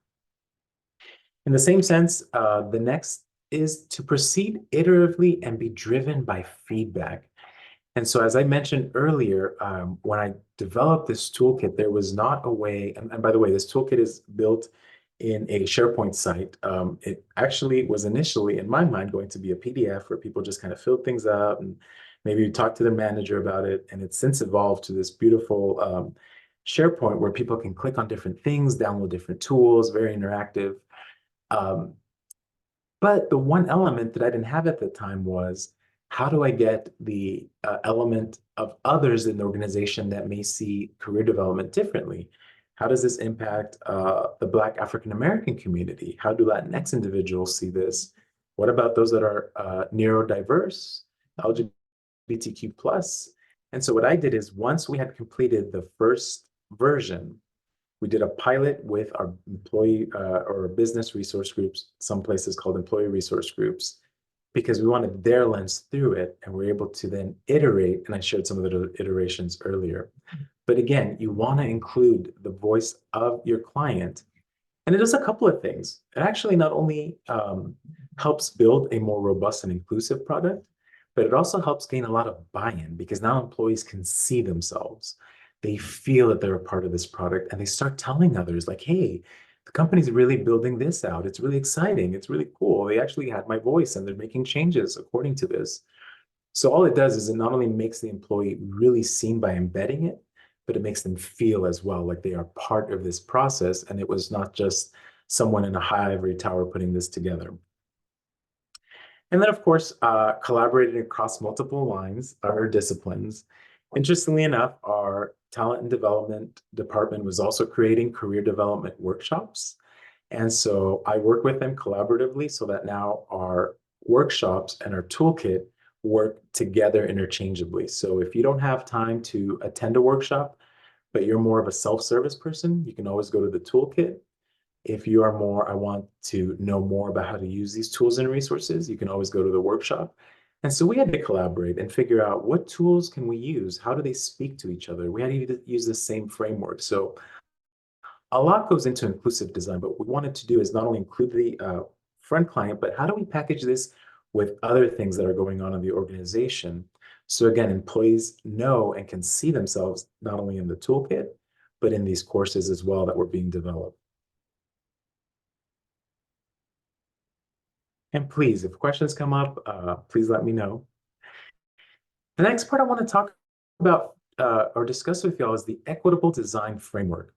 In the same sense, the next is to proceed iteratively and be driven by feedback. And so, as I mentioned earlier, when I developed this toolkit, there was not a way, and by the way, this toolkit is built in a SharePoint site. It actually was initially, in my mind, going to be a PDF where people just kind of fill things out and maybe talk to their manager about it. And it's since evolved to this beautiful SharePoint where people can click on different things, download different tools, very interactive. Um, but the one element that I didn't have at the time was, how do I get the element of others in the organization that may see career development differently? How does this impact the Black African American community? How do Latinx individuals see this? What about those that are neurodiverse, LGBTQ plus? And so what I did is, once we had completed the first version, we did a pilot with our employee or business resource groups, some places called employee resource groups, because we wanted their lens through it, and we're able to then iterate. And I shared some of the iterations earlier. But again, you want to include the voice of your client. And it does a couple of things. It actually not only helps build a more robust and inclusive product, but it also helps gain a lot of buy-in, because now employees can see themselves. They feel that they're a part of this product, and they start telling others like, hey, the company's really building this out. It's really exciting. It's really cool. They actually had my voice and they're making changes according to this. So all it does is it not only makes the employee really seen by embedding it, but it makes them feel as well like they are part of this process. And it was not just someone in a high ivory tower putting this together. And then, of course, collaborating across multiple lines or disciplines. Interestingly enough, our talent and development department was also creating career development workshops. And so I work with them collaboratively so that now our workshops and our toolkit work together interchangeably. So if you don't have time to attend a workshop, but you're more of a self-service person, you can always go to the toolkit. If you are more, I want to know more about how to use these tools and resources, you can always go to the workshop. And so we had to collaborate and figure out, what tools can we use? How do they speak to each other? We had to use the same framework. So a lot goes into inclusive design, but what we wanted to do is not only include the front client, but how do we package this with other things that are going on in the organization? So again, employees know and can see themselves not only in the toolkit, but in these courses as well that were being developed. And please, if questions come up, please let me know. The next part I want to talk about or discuss with y'all is the equitable design framework.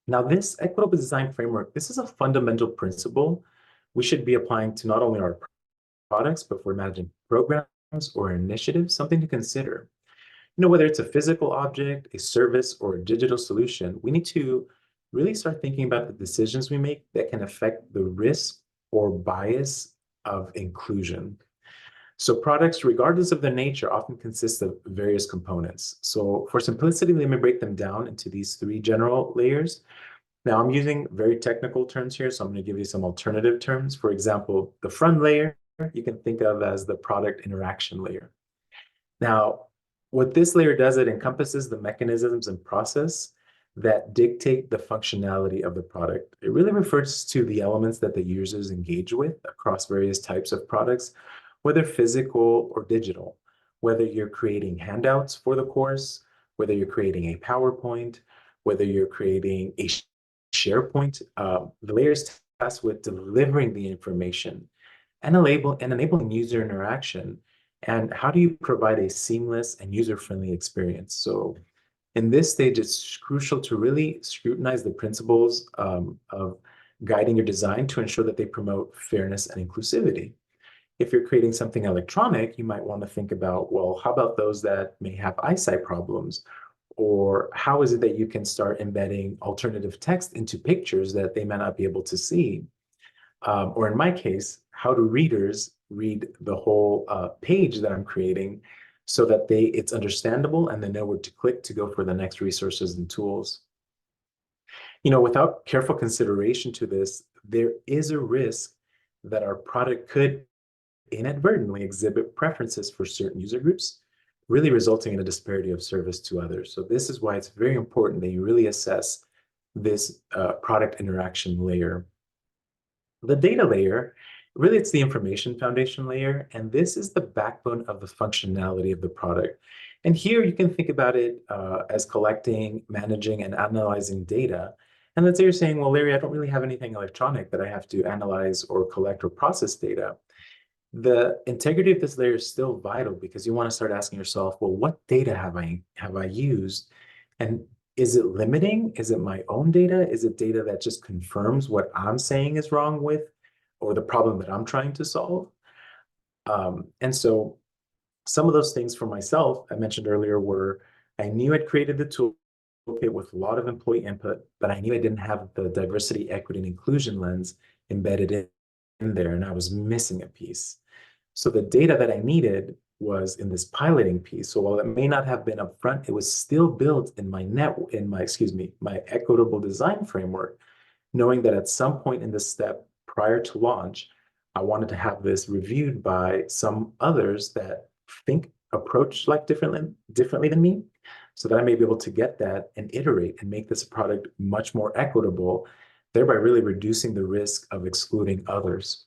Now, this equitable design framework, this is a fundamental principle we should be applying to not only our products, but for managing programs or initiatives, something to consider. Whether it's a physical object, a service, or a digital solution, we need to really start thinking about the decisions we make that can affect the risk or bias of inclusion. So products, regardless of their nature, often consist of various components. So for simplicity, let me break them down into these 3 general layers. Now, I'm using very technical terms here, so I'm going to give you some alternative terms. For example, the front layer you can think of as the product interaction layer. Now, what this layer does, it encompasses the mechanisms and process that dictate the functionality of the product. It really refers to the elements that the users engage with across various types of products, whether physical or digital, whether you're creating handouts for the course, whether you're creating a PowerPoint, whether you're creating a SharePoint. The layer is tasked with delivering the information and enabling user interaction. And how do you provide a seamless and user-friendly experience? So in this stage, it's crucial to really scrutinize the principles of guiding your design to ensure that they promote fairness and inclusivity. If you're creating something electronic, you might want to think about, well, how about those that may have eyesight problems? Or how is it that you can start embedding alternative text into pictures that they may not be able to see? Or in my case, how do readers read the whole page that I'm creating so that it's understandable and they know where to click to go for the next resources and tools? Without careful consideration to this, there is a risk that our product could inadvertently exhibit preferences for certain user groups, really resulting in a disparity of service to others. So this is why it's very important that you really assess this product interaction layer. The data layer, really it's the information foundation layer, and this is the backbone of the functionality of the product. And here you can think about it as collecting, managing, and analyzing data. And let's say you're saying, well, Larry, I don't really have anything electronic that I have to analyze or collect or process data. The integrity of this layer is still vital because you want to start asking yourself, well, what data have I used? And is it limiting? Is it my own data? Is it data that just confirms what I'm saying is wrong with or the problem that I'm trying to solve? And so some of those things for myself, I mentioned earlier, were I knew I'd created the toolkit with a lot of employee input, but I knew I didn't have the diversity, equity, and inclusion lens embedded in there, and I was missing a piece. So the data that I needed was in this piloting piece. So while it may not have been upfront, it was still built in my equitable design framework, knowing that at some point in the step prior to launch, I wanted to have this reviewed by some others that approach life differently than me, so that I may be able to get that and iterate and make this product much more equitable, thereby really reducing the risk of excluding others.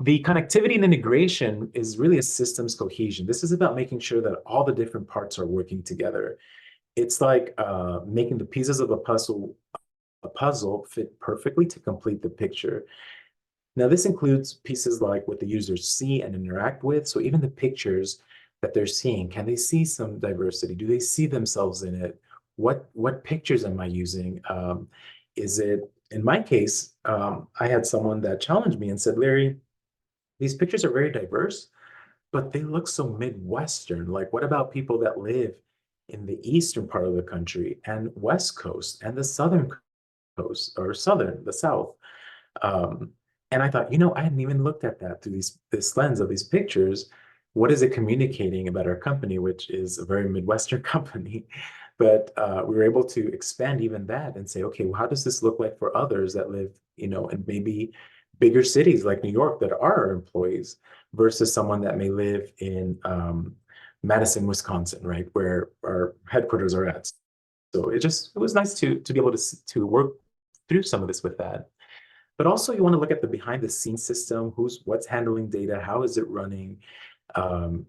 The connectivity and integration is really a systems cohesion. This is about making sure that all the different parts are working together. It's like making the pieces of a puzzle fit perfectly to complete the picture. Now, this includes pieces like what the users see and interact with. So even the pictures that they're seeing, can they see some diversity? Do they see themselves in it? What pictures am I using? In my case, I had someone that challenged me and said, Larry, these pictures are very diverse, but they look so Midwestern. Like, what about people that live in the eastern part of the country and West Coast and the Southern Coast or the South? Um, and I thought, I hadn't even looked at that through this lens of these pictures. What is it communicating about our company, which is a very Midwestern company? But we were able to expand even that and say, okay, well, how does this look like for others that live, in maybe bigger cities like New York that are our employees versus someone that may live in Madison, Wisconsin, right, where our headquarters are at. So it was nice to be able to work through some of this with that. But also you want to look at the behind the scenes system, what's handling data, how is it running?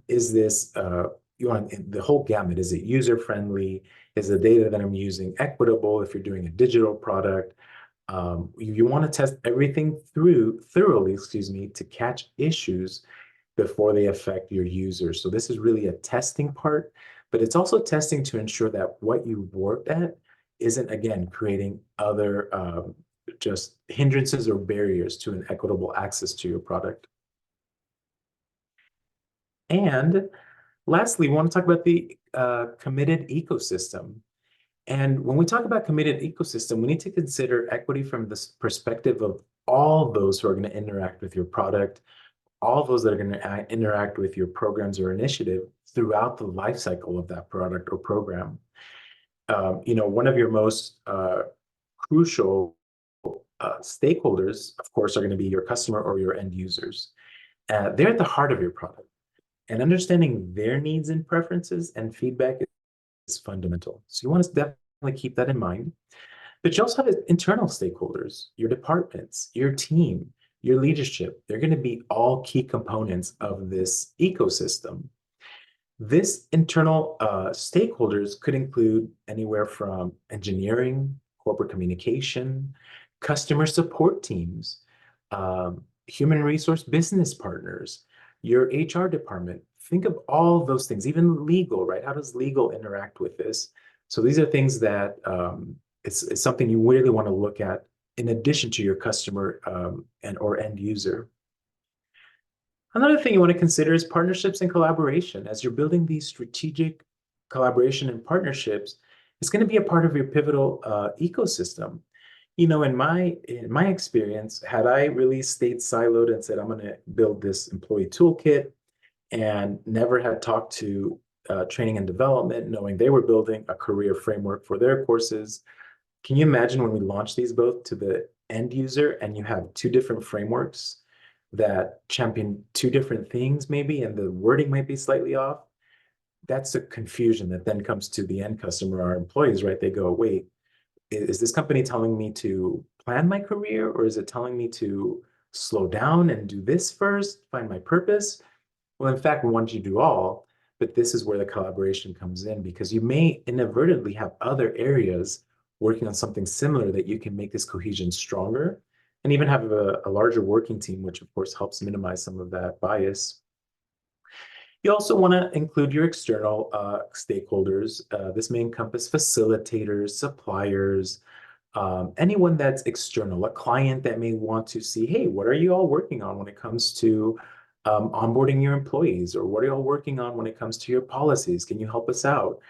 Is this you want the whole gamut? Is it user friendly? Is the data that I'm using equitable if you're doing a digital product? You want to test everything thoroughly, to catch issues before they affect your users. So this is really a testing part, but it's also testing to ensure that what you've worked at isn't, again, creating other just hindrances or barriers to an equitable access to your product. And lastly, we want to talk about the committed ecosystem. And when we talk about committed ecosystem, we need to consider equity from this perspective of all those who are going to interact with your product, all those that are going to interact with your programs or initiative throughout the life cycle of that product or program. One of your most crucial stakeholders, of course, are going to be your customer or your end users. They're at the heart of your product. And understanding their needs and preferences and feedback is fundamental. So you want to definitely keep that in mind. But you also have internal stakeholders, your departments, your team, your leadership. They're going to be all key components of this ecosystem. This internal stakeholders could include anywhere from engineering, corporate communication, customer support teams, human resource business partners, your HR department. Think of all those things, even legal, right? How does legal interact with this? So these are things that it's something you really want to look at in addition to your customer and or end user. Another thing you want to consider is partnerships and collaboration. As you're building these strategic collaboration and partnerships, it's going to be a part of your pivotal ecosystem. You know, in my experience, had I really stayed siloed and said, I'm going to build this employee toolkit and never had talked to training and development, knowing they were building a career framework for their courses, can you imagine when we launch these both to the end user and you have two different frameworks that champion two different things maybe, and the wording might be slightly off? That's a confusion that then comes to the end customer, our employees, right? They go, wait, is this company telling me to plan my career, or is it telling me to slow down and do this first, find my purpose? Well, in fact, we want you to do all, but this is where the collaboration comes in, because you may inadvertently have other areas working on something similar that you can make this cohesion stronger and even have a larger working team, which of course helps minimize some of that bias. You also want to include your external stakeholders. This may encompass facilitators, suppliers, anyone that's external, a client that may want to see, hey, what are you all working on when it comes to onboarding your employees? Or what are you all working on when it comes to your policies? Can you help us out?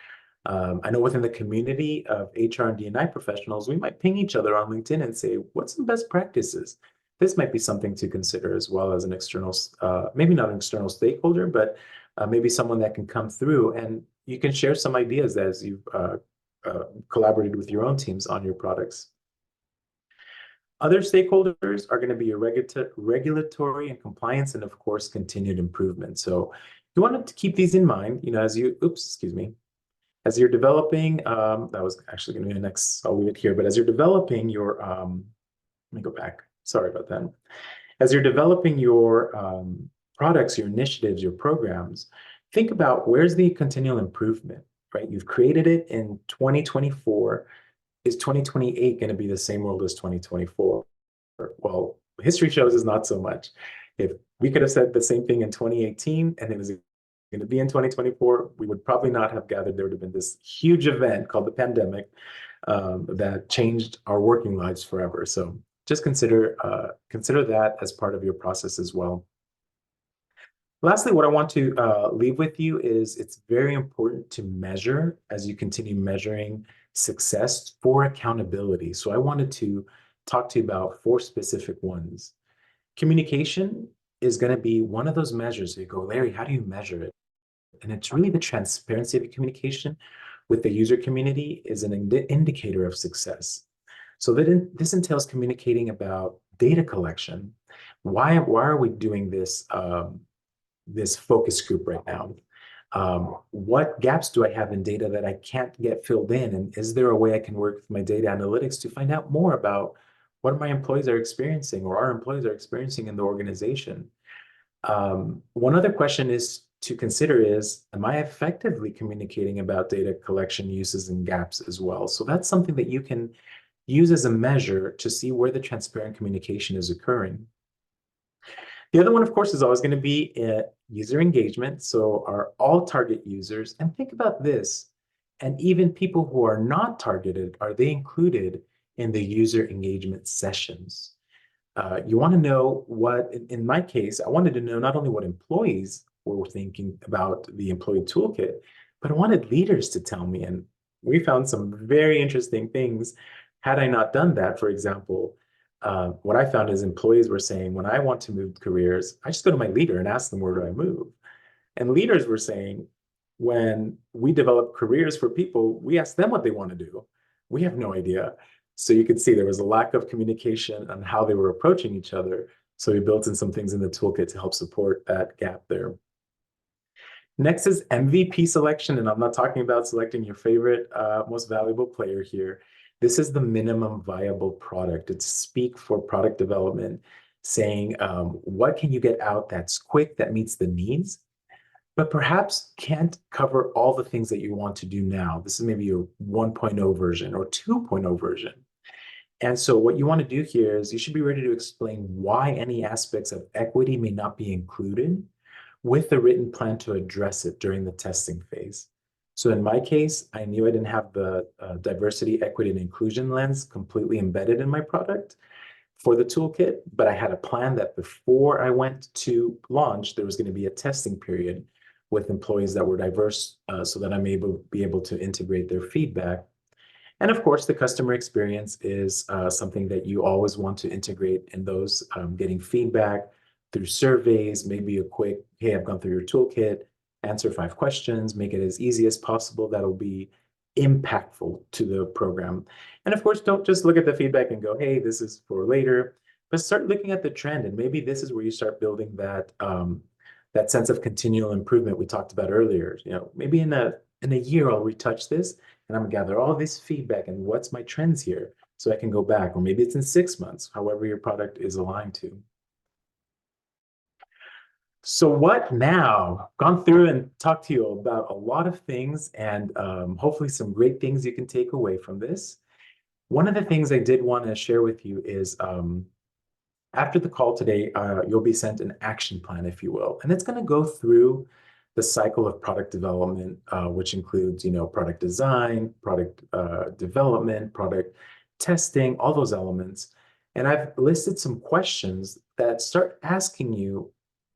I know within the community of HR and D&I professionals, we might ping each other on LinkedIn and say, what's some best practices? This might be something to consider as well as an external, maybe not an external stakeholder, but maybe someone that can come through and you can share some ideas as you've collaborated with your own teams on your products. Other stakeholders are going to be your regulatory and compliance, and of course, continued improvement. So you want to keep these in mind, you know, as you, as you're developing, that was actually going to be the next, I'll leave it here, but as you're developing your, let me go back. Sorry about that. As you're developing your products, your initiatives, your programs, think about where's the continual improvement, right? You've created it in 2024. Is 2028 going to be the same world as 2024? Well, history shows is not so much. If we could have said the same thing in 2018 and it was going to be in 2024, we would probably not have gathered. There would have been this huge event called the pandemic that changed our working lives forever. So just consider that as part of your process as well. Lastly, what I want to leave with you is it's very important to measure as you continue measuring success for accountability. So I wanted to talk to you about 4 specific ones. Communication is going to be one of those measures. You go, Larry, how do you measure it? And it's really the transparency of communication with the user community is an indicator of success. So this entails communicating about data collection. Why are we doing this? This focus group right now? What gaps do I have in data that I can't get filled in? And is there a way I can work with my data analytics to find out more about what my employees are experiencing or our employees are experiencing in the organization? One other question is to consider is, am I effectively communicating about data collection uses and gaps as well? So that's something that you can use as a measure to see where the transparent communication is occurring. The other one, of course, is always going to be user engagement. So are all target users, and think about this, and even people who are not targeted, are they included in the user engagement sessions? You want to know what, in my case, I wanted to know not only what employees were thinking about the employee toolkit, but I wanted leaders to tell me. And we found some very interesting things. Had I not done that, for example, what I found is employees were saying, when I want to move careers, I just go to my leader and ask them, where do I move? And leaders were saying, when we develop careers for people, we ask them what they want to do. We have no idea. So you could see there was a lack of communication on how they were approaching each other. So we built in some things in the toolkit to help support that gap there. Next is MVP selection, and I'm not talking about selecting your favorite most valuable player here. This is the minimum viable product. It's speak for product development, saying what can you get out that's quick, that meets the needs, but perhaps can't cover all the things that you want to do now. This is maybe your 1.0 version or 2.0 version. And so what you want to do here is you should be ready to explain why any aspects of equity may not be included with a written plan to address it during the testing phase. So in my case, I knew I didn't have the diversity, equity, and inclusion lens completely embedded in my product for the toolkit, but I had a plan that before I went to launch, there was going to be a testing period with employees that were diverse so that I'm able to be able to integrate their feedback. And of course, the customer experience is something that you always want to integrate in those getting feedback through surveys, maybe a quick, hey, I've gone through your toolkit, answer 5 questions, make it as easy as possible. That'll be impactful to the program. And of course, don't just look at the feedback and go, hey, this is for later, but start looking at the trend. And maybe this is where you start building that sense of continual improvement we talked about earlier. Maybe in a year, I'll retouch this and I'm gonna gather all this feedback and what's my trends here so I can go back, or maybe it's in 6 months, however your product is aligned to. So what now? Gone through and talked to you about a lot of things and hopefully some great things you can take away from this. One of the things I did want to share with you is after the call today, you'll be sent an action plan, if you will, and it's going to go through the cycle of product development, which includes, product design, product development, product testing, all those elements. And I've listed some questions that start asking you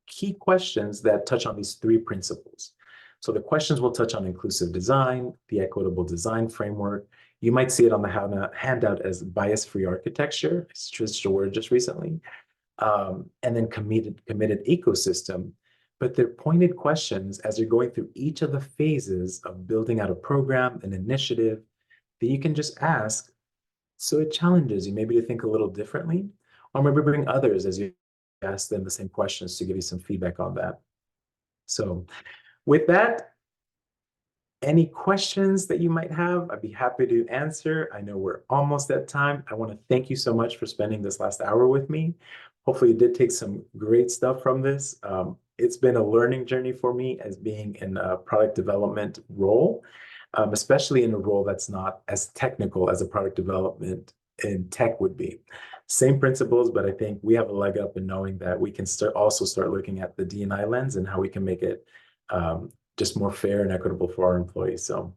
key questions that touch on these 3 principles. So the questions will touch on inclusive design, the equitable design framework. You might see it on the handout as bias-free architecture. I switched a word just recently. And then committed ecosystem. But they're pointed questions as you're going through each of the phases of building out a program, an initiative that you can just ask. So it challenges you maybe to think a little differently, or maybe bring others as you ask them the same questions to give you some feedback on that. So with that, any questions that you might have, I'd be happy to answer. I know we're almost at time. I want to thank you so much for spending this last hour with me. Hopefully you did take some great stuff from this. It's been a learning journey for me as being in a product development role, especially in a role that's not as technical as a product development in tech would be. Same principles, but I think we have a leg up in knowing that we can also start looking at the D&I lens and how we can make it just more fair and equitable for our employees. So